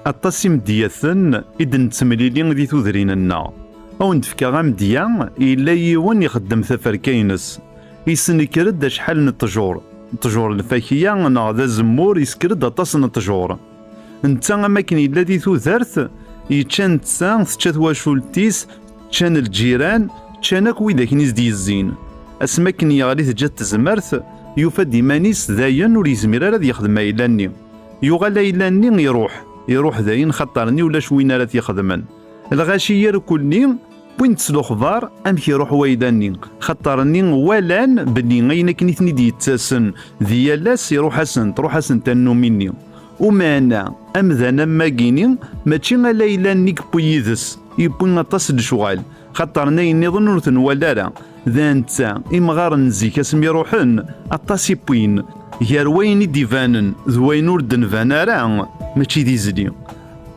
أطاس مدياثن إذن تمليلين دي تودريننا أو نتفكا غامديا إلا يوان يخدم تفركينس يسنكرد شحال نتجور الفاكية نا ذا زمور يسكرد أطاس نتجور نتا أماكن إلا دي تودرت يتشان تسان تشات واشولتيس تشان الجيران تشان أكو إذا كنيز دي الزين أسماكن يغالي تجات تزمرت يوفد إيمانيس داين وليزمير راه يخدم إيلاني يوغال إيلاني يروح داين خطرني ولا شوينا راه يخدمن الغاشية كلني وين تسلو خبار أمك يروح ويداني خطرني ولان بني غينا كنيتني ديتاسن ديالاس يروح حسن تروح حسن تنو مني وما أنا أمذانا ماكيني ماشي غالا إيلانيك بويدس يبون نطاس الشغال خطرنا ينظن ورثن ولا ذا نتا إمغار نزيك اسمي روحن أطاسي بوين غير وين ديفانن ذوين وردن فانارا ماشي دي زلي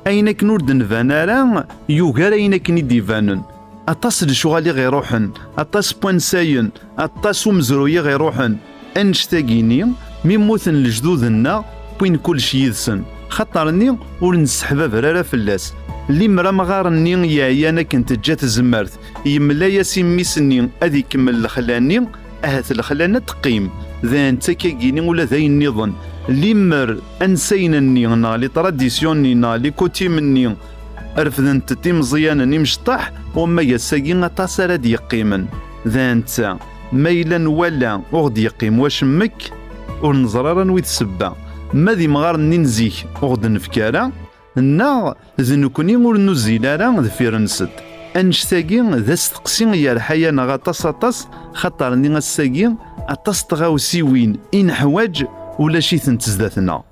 أينك نوردن فانارا يوغار أينك ديفانن أطاس الشغال غير روحن أطاس بوانساين أطاس ومزروية غير روحن أنشتاقيني ميموثن لجدودنا بوين كل شي يذسن خطرني ورنسحبا فرارا فلاس اللي مرا مغارني يا كنت جات زمرت يملا ياسين ميسني أذي كمل الخلاني أهات الخلانة تقيم ذا انت كاكيني ولا ذا النظن اللي مر أنسينني نا لي تراديسيوني نا لي كوتي مني أرفذن تتي مزيانني مشطح وما يساقين أطاسا راد يقيمن ذا انت ميلا ولا أغد يقيم واشمك ونزرارا نويت سبا ما ذي مغارني نزيك أغد نفكارا نا ذنكوني ور نزيلارا ذفير نسد أنشتاقين ذا استقسين يا الحياة غطاس أطاس خطرني الساقين أطاس تغاوسيوين إن حواج ولا شي تنتزداتنا